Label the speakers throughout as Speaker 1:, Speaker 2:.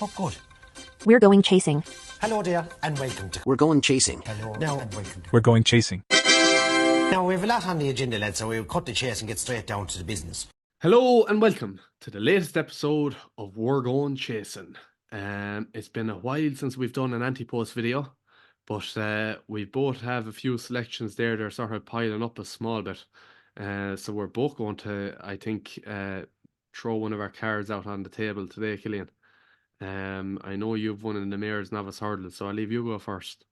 Speaker 1: Oh, good.
Speaker 2: We're going chasing.
Speaker 1: Hello there, and welcome to...
Speaker 3: We're going chasing.
Speaker 1: Hello, now, and welcome to...
Speaker 4: We're going chasing.
Speaker 1: Now, we have a lot on the agenda, lads, so we'll cut the chase and get straight down to the business.
Speaker 5: Hello and welcome to the latest episode of We're Going Chasing. It's been a while since we've done an anti-post video, but we both have a few selections there that are sort of piling up a small bit. So we're both going to, I think, throw one of our cards out on the table today, Cillian. I know you've won in the Mayor's Novice Hurdle, so I'll leave you go first.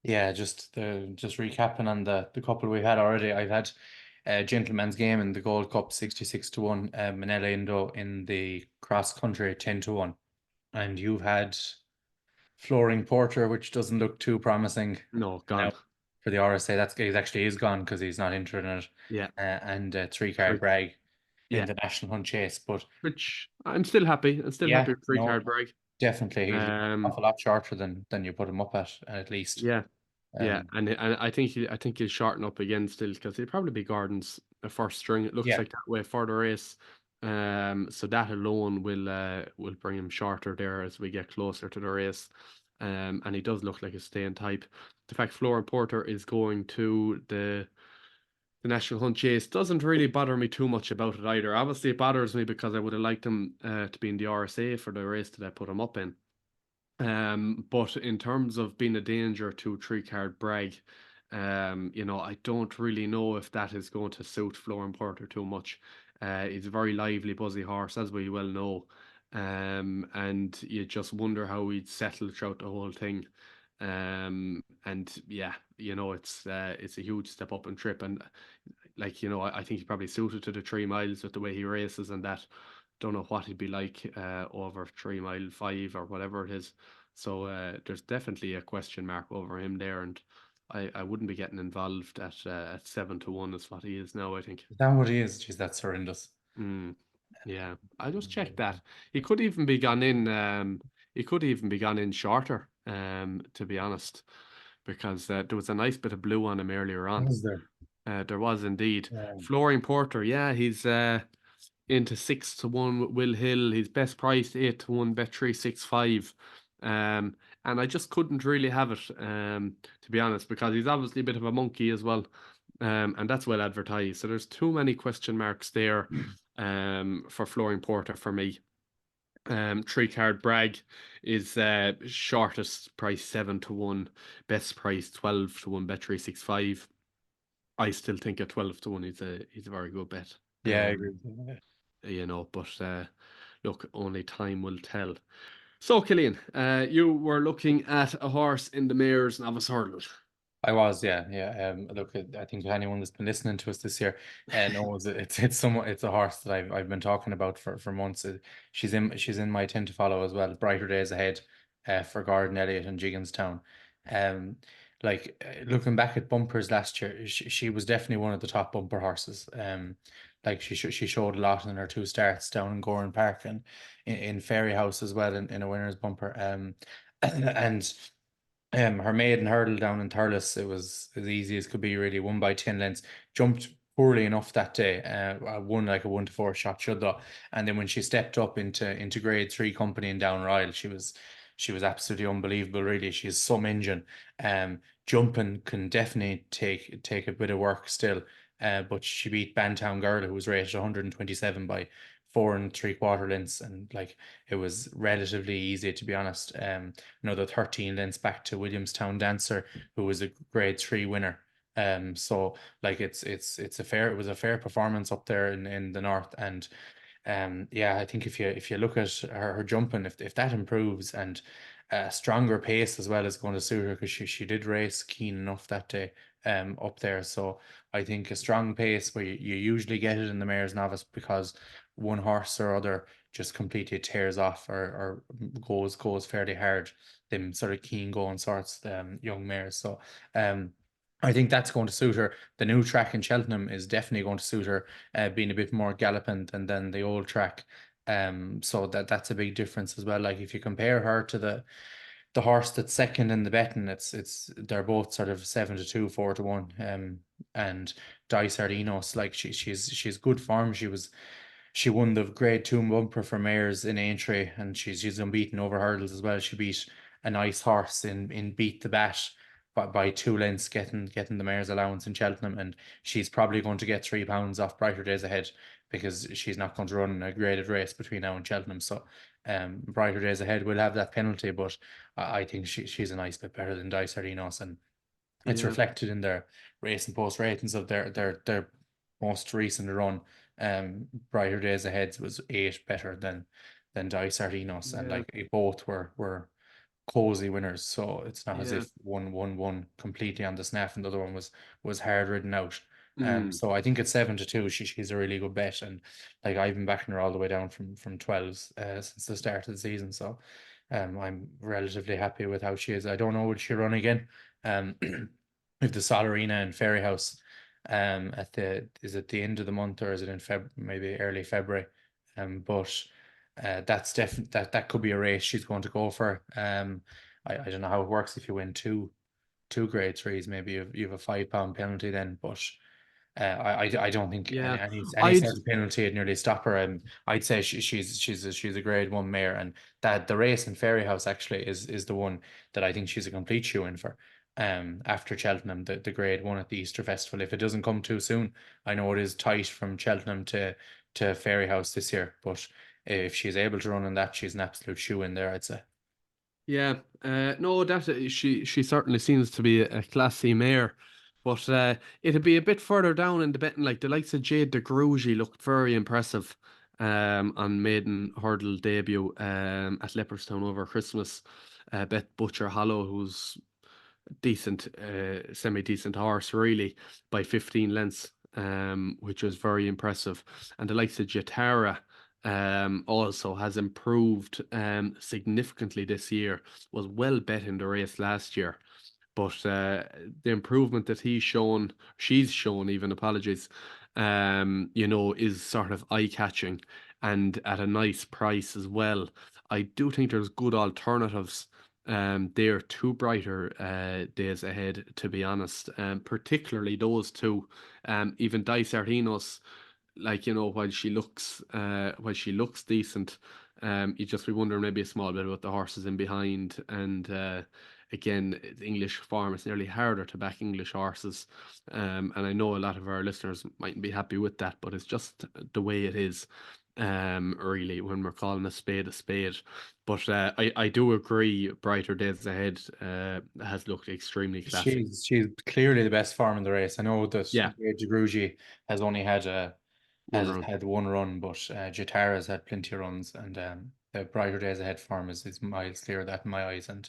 Speaker 6: Yeah, just recapping on the couple we had already. I've had Gentlemansgame in the Gold Cup 66-1, Minella Indo in the cross country 10-1, and you've had Floring Porter, which doesn't look too promising.
Speaker 5: No, gone.
Speaker 6: Now, for the RSA, he actually is gone because he's not entered in it.
Speaker 5: Yeah.
Speaker 6: And three-card brag
Speaker 5: Yeah.
Speaker 6: in the National Hunt Chase, but
Speaker 5: Which I'm still happy. I'm still happy with three-card brag.
Speaker 6: definitely he's an awful lot shorter than you put him up at least.
Speaker 5: Yeah. Yeah, and I think he'll shorten up again still because he'll probably be Gordon's first string. It looks like that way for the race. So that alone will bring him shorter there as we get closer to the race. And he does look like a staying type. The fact Floring Porter is going to the National Hunt Chase doesn't really bother me too much about it either. Obviously, it bothers me because I would have liked him to be in the RSA for the race that I put him up in. But in terms of being a danger to three-card brag, I don't really know if that is going to suit Floring Porter too much. He's a very lively, buzzy horse, as we well know. And you just wonder how he'd settle throughout the whole thing. And yeah, it's a huge step up in trip. And I think he's probably suited to the 3 miles with the way he races and that. Don't know what he'd be like over 3 mile 5 or whatever it is. So there's definitely a question mark over him there, and I wouldn't be getting involved at 7-1 is what he is now, I think.
Speaker 6: Is that what he is? Jeez, that's horrendous.
Speaker 5: Yeah, I just checked that. He could even be gone in. He could even be gone in shorter. To be honest, because there was a nice bit of blue on him earlier on.
Speaker 6: Was there?
Speaker 5: There was indeed. Floring Porter, yeah, he's into 6-1 with Will Hill. He's best priced 8-1, bet 365. And I just couldn't really have it, to be honest, because he's obviously a bit of a monkey as well. And that's well advertised. So there's too many question marks there for Floring Porter for me. 3-card brag is shortest price 7-1, best price 12-1, bet 365. I still think at 12-1 he's a very good bet.
Speaker 6: Yeah, I agree.
Speaker 5: But look, only time will tell. So, Cillian, you were looking at a horse in the Mayor's Novice Hurdle.
Speaker 6: I was, yeah. Look, I think anyone that's been listening to us this year knows it's a horse that I've been talking about for months. She's in my 10 to follow as well. Brighter days ahead for Gordon Elliott and Gigginstown. Looking back at bumpers last year, she was definitely one of the top bumper horses. She showed a lot in her 2 starts down in Goran Park and in Fairy House as well in a winner's bumper. And her maiden hurdle down in Thurles, it was as easy as could be, really. 1 by 10 lengths. Jumped poorly enough that day. Won like a 1-4 shot should though. And then when she stepped up into Grade 3 company in Down Royal, she was absolutely unbelievable, really. She's some engine. Jumping can definitely take a bit of work still. But she beat Bantown Girl, who was rated 127 by 4 3/4 lengths, and it was relatively easy, to be honest. Another 13 lengths back to Williamstown Dancer, who was a Grade 3 winner. So it was a fair performance up there in the north. And I think if you look at her jumping, if that improves, and a stronger pace as well is going to suit her, because she did race keen enough that day up there. So I think a strong pace, where you usually get it in the Mayor's Novice, because one horse or other just completely tears off or goes fairly hard, them sort of keen going sorts, young mares. So I think that's going to suit her. The new track in Cheltenham is definitely going to suit her, being a bit more galloping than the old track. So that's a big difference as well. If you compare her to the horse that's second in the betting, they're both sort of 7-2, 4-1. And Dice Sardinos, she's good form. She was she won the Grade 2 bumper for mares in Aintree, and she's unbeaten over hurdles as well. She beat a nice horse in Beat the Bat by 2 lengths, getting the mare's allowance in Cheltenham, and she's probably going to get £3 off Brighter Days Ahead because she's not going to run a graded race between now and Cheltenham. So Brighter Days Ahead will have that penalty, but I think she's a nice bit better than Dice Sardinos, and it's
Speaker 5: Yeah,
Speaker 6: reflected in their race and post ratings of their most recent run. Brighter Days Ahead was 8 better than Dice Sardinos, and
Speaker 5: yeah,
Speaker 6: like both were cozy winners. So it's not as
Speaker 5: yeah.
Speaker 6: if one won completely on the snaff and the other one was hard ridden out.
Speaker 5: Mm.
Speaker 6: So I think it's 7-2. She's a really good bet, and like I've been backing her all the way down from 12s since the start of the season. So I'm relatively happy with how she is. I don't know, will she run again? Um with the Solarina and Ferry House at is it the end of the month, or is it in maybe early February? But that's definitely that could be a race she's going to go for. I don't know how it works if you win two grade threes, maybe you have a £5 penalty then, but I don't think
Speaker 5: Yeah,
Speaker 6: any
Speaker 5: I'd
Speaker 6: sort of penalty would nearly stop her. And I'd say she's a grade 1 mare, and that the race in Ferry House actually is the one that I think she's a complete shoe in for. After Cheltenham, the grade 1 at the Easter Festival. If it doesn't come too soon, I know it is tight from Cheltenham to Ferry House this year, but if she's able to run in that, she's an absolute shoe in there, I'd say.
Speaker 5: Yeah, no, that she certainly seems to be a classy mare, but it'd be a bit further down in the betting. Like the likes of Jade de Grugy looked very impressive on maiden hurdle debut at Leopardstown over Christmas. Bet Butcher Hollow, who's decent, semi-decent horse, really, by 15 lengths, which was very impressive. And the likes of Jatara also has improved significantly this year, was well bet in the race last year. But the improvement that she's shown, even apologies, is sort of eye-catching and at a nice price as well. I do think there's good alternatives there to Brighter Days Ahead, to be honest. Particularly those two. Even Dice Artinos, like, while she looks decent, you just be wondering maybe a small bit about the horses in behind. And again, the English farm is nearly harder to back English horses. And I know a lot of our listeners mightn't be happy with that, but it's just the way it is. Really, when we're calling a spade a spade. But I do agree, Brighter Days Ahead has looked extremely classy.
Speaker 6: She's clearly the best farm in the race. I know that
Speaker 5: Yeah,
Speaker 6: Jagruji has only had
Speaker 5: one run.
Speaker 6: had one run, but Jatara's had plenty of runs, and the Brighter Days Ahead farm is miles clear of that in my eyes. And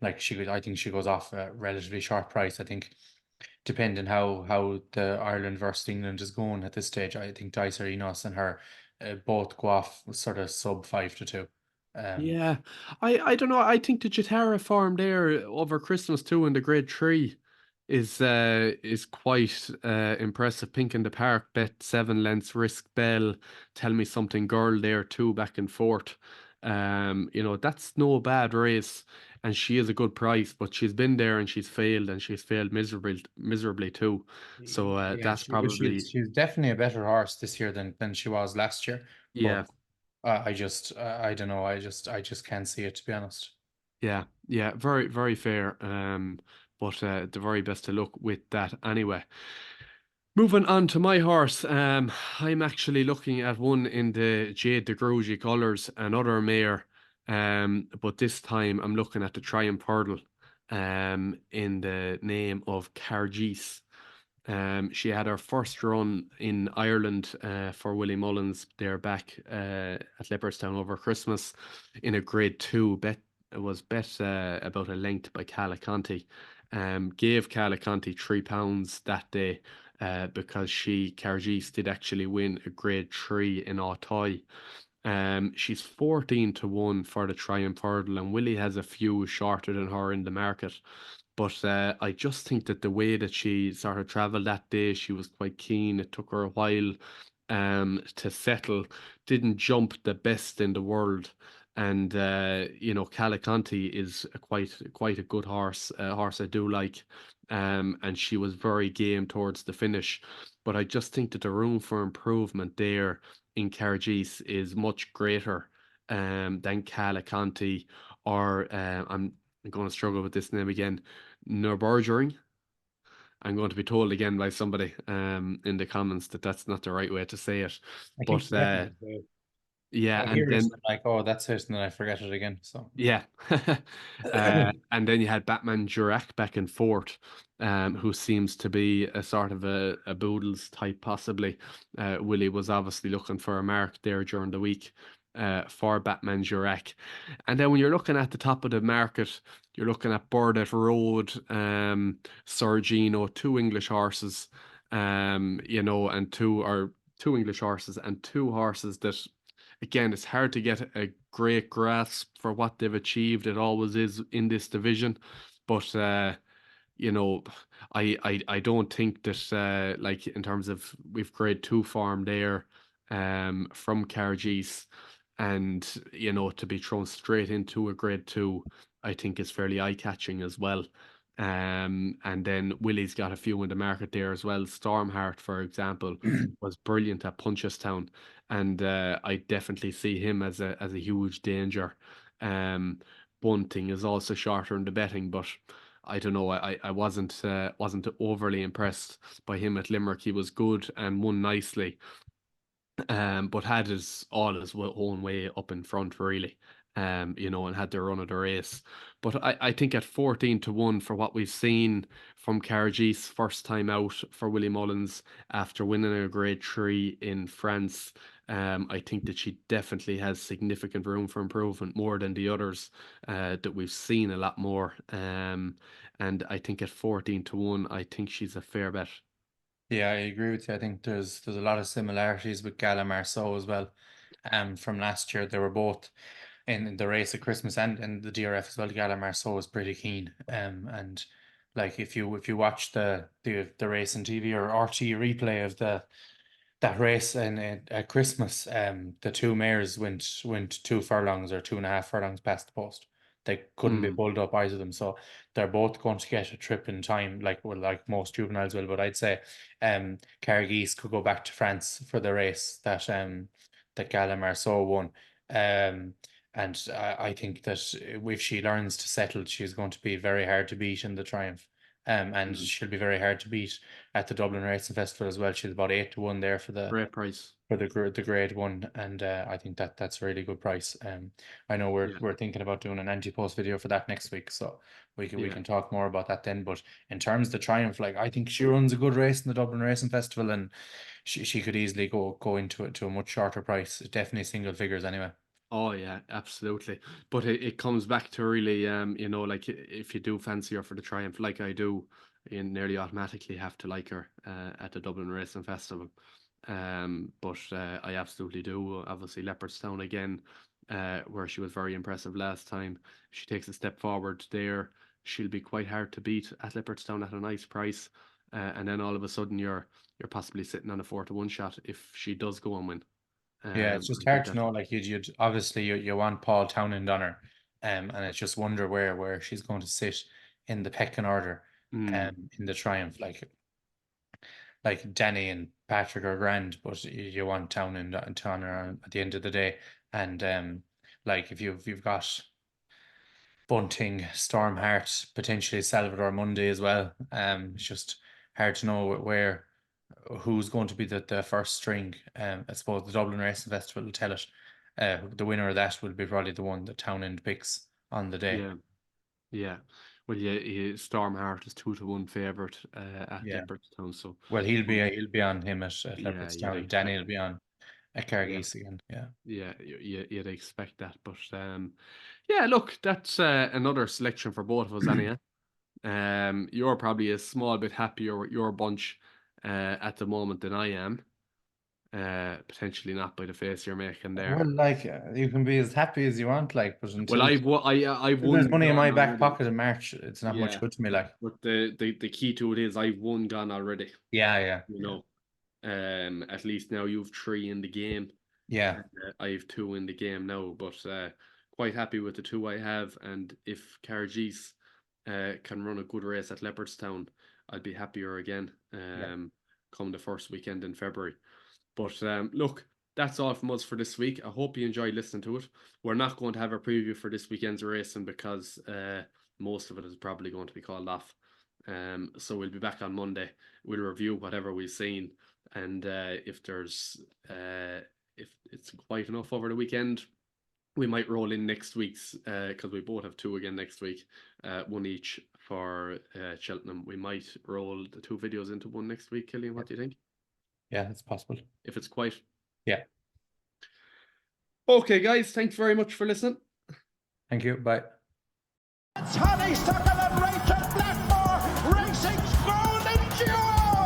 Speaker 6: like I think she goes off a relatively short price. I think depending how the Ireland versus England is going at this stage, I think Dicer Enos and her both go off sort of sub 5-2. Um,
Speaker 5: Yeah, I don't know. I think the Jatara farm there over Christmas too in the grade 3 is quite impressive. Pink in the Park bet 7 lengths. Risk Bell, Tell Me Something Girl there too, back and forth. That's no bad race, and she is a good price. But she's been there and she's failed miserably too. So
Speaker 6: yeah,
Speaker 5: that's probably,
Speaker 6: she's definitely a better horse this year than she was last year. But
Speaker 5: yeah.
Speaker 6: I don't know. I just can't see it, to be honest.
Speaker 5: Yeah, yeah, very, very fair. But the very best to look with that anyway. Moving on to my horse, I'm actually looking at one in the Jade de Grugy colours, another mare. But this time I'm looking at the Triumph Hurdle, in the name of Cargis. She had her first run in Ireland for Willie Mullins there back at Leopardstown over Christmas in a grade 2 bet. It was bet about a length by Calaconti. Gave Calaconti £3 that day because Cargis did actually win a grade 3 in Auteuil. She's 14-1 for the Triumph Hurdle, and Willie has a few shorter than her in the market. But I just think that the way that she sort of travelled that day, she was quite keen. It took her a while to settle. Didn't jump the best in the world. And Calaconti is quite a good horse, a horse I do like. And she was very game towards the finish. But I just think that the room for improvement there in Carrigeese is much greater than Calaconte or I'm going to struggle with this name again, Nürburgring. I'm going to be told again by somebody in the comments that that's not the right way to say it.
Speaker 6: I think
Speaker 5: But
Speaker 6: it's definitely the
Speaker 5: yeah,
Speaker 6: I
Speaker 5: and
Speaker 6: hear it
Speaker 5: then
Speaker 6: and I'm like, oh, that's it, and then I forget it again. So
Speaker 5: yeah, and then you had Batman Jurek back and forth, who seems to be a sort of a Boodles type, possibly. Willie was obviously looking for a mark there during the week for Batman Jurek. And then when you're looking at the top of the market, you're looking at Burdett Road, Sorgino, two English horses, you know, and two English horses and two horses that, again, it's hard to get a great grasp for what they've achieved. It always is in this division, but you know, I don't think that like in terms of we've grade two form there, from Carrigeese, and you know, to be thrown straight into a grade two, I think is fairly eye catching as well. And then Willie's got a few in the market there as well. Stormheart, for example, was brilliant at Punchestown, and I definitely see him as a huge danger. Bunting is also shorter in the betting, but I don't know. I wasn't overly impressed by him at Limerick. He was good and won nicely, but had his own way up in front, really. You know, and had their run of the race. But I think at 14-1 for what we've seen from Carrigeese, first time out for Willie Mullins after winning a grade three in France. I think that she definitely has significant room for improvement, more than the others that we've seen a lot more. And I think at 14-1, I think she's a fair bet.
Speaker 6: yeah, I agree with you. I think there's a lot of similarities with Gala Marceau as well. From last year, they were both in the race at Christmas and the DRF as well. Gala Marceau was pretty keen. And like if you watch the race on TV or RT replay of that race at Christmas, the two mares went 2 furlongs or 2.5 furlongs past the post. They couldn't be
Speaker 5: Mm,
Speaker 6: pulled up, either of them. So they're both going to get a trip in time, like most juveniles will. But I'd say Carrigeese could go back to France for the race that Gala Marceau won. And I think that if she learns to settle, she's going to be very hard to beat in the Triumph. And
Speaker 5: mm.
Speaker 6: she'll be very hard to beat at the Dublin Racing Festival as well. She's about 8-1 there for the
Speaker 5: Great price.
Speaker 6: the grade one, and I think that's a really good price. I know we're
Speaker 5: Yeah,
Speaker 6: we're thinking about doing an anti-post video for that next week, so we
Speaker 5: yeah.
Speaker 6: can talk more about that then. But in terms of the Triumph, like I think she runs a good race in the Dublin Racing Festival, and she could easily go into it to a much shorter price. Definitely single figures anyway.
Speaker 5: Oh yeah, absolutely. But it comes back to really, you know, like if you do fancy her for the Triumph, like I do, you nearly automatically have to like her at the Dublin Racing Festival. But I absolutely do. Obviously, Leopardstown again, where she was very impressive last time. She takes a step forward there. She'll be quite hard to beat at Leopardstown at a nice price. And then all of a sudden, you're possibly sitting on a 4-1 shot if she does go and win.
Speaker 6: Yeah, it's
Speaker 5: I
Speaker 6: just
Speaker 5: think
Speaker 6: hard to
Speaker 5: that.
Speaker 6: know. Like you'd obviously you want Paul Townend on her, and it's just wonder where she's going to sit in the pecking order,
Speaker 5: Mm,
Speaker 6: in the Triumph. Like Danny and Patrick are grand, but you want Townend and Turner at the end of the day. And like if you've got Bunting, Stormheart, potentially Salvador Mundy as well. It's just hard to know who's going to be the first string. I suppose the Dublin Racing Festival will tell it. The winner of that will be probably the one that Townend picks on the day.
Speaker 5: yeah. Yeah. Well, yeah, Stormheart is 2-1 favourite at
Speaker 6: Yeah.
Speaker 5: Leopardstown. So,
Speaker 6: Well, he'll
Speaker 5: um,
Speaker 6: be he'll be on him at
Speaker 5: yeah, you'd
Speaker 6: Leopardstown. Danny
Speaker 5: expect.
Speaker 6: will be on at
Speaker 5: Yeah,
Speaker 6: Carnegie again. Yeah.
Speaker 5: yeah, you'd expect that. But yeah, look, that's another selection for both of us, anyhow. You're probably a small bit happier with your bunch at the moment than I am. Potentially not by the face you're making there.
Speaker 6: Well, like you can be as happy as you want, like, but
Speaker 5: Well, I've
Speaker 6: there's
Speaker 5: won
Speaker 6: money in
Speaker 5: gone
Speaker 6: my back
Speaker 5: already.
Speaker 6: pocket in March, it's not much
Speaker 5: Yeah,
Speaker 6: good to me. Like,
Speaker 5: but the key to it is I've won gone already.
Speaker 6: yeah, yeah,
Speaker 5: You
Speaker 6: yeah,
Speaker 5: know, at least now you've three in the game.
Speaker 6: yeah,
Speaker 5: I have two in the game now, but quite happy with the two I have. And if Carrigeese can run a good race at Leopardstown, I'd be happier again
Speaker 6: yeah.
Speaker 5: come the first weekend in February. But look, that's all from us for this week. I hope you enjoyed listening to it. We're not going to have a preview for this weekend's racing because most of it is probably going to be called off. So we'll be back on Monday. We'll review whatever we've seen, and if it's quiet enough over the weekend, we might roll in next week's because we both have 2 again next week, one each for Cheltenham. We might roll the 2 videos into one next week. Cillian, what do you think?
Speaker 6: Yeah, that's possible.
Speaker 5: If it's quiet.
Speaker 6: Yeah.
Speaker 5: Okay, guys, thanks very much for listening.
Speaker 6: Thank you. Bye.
Speaker 3: That's how they start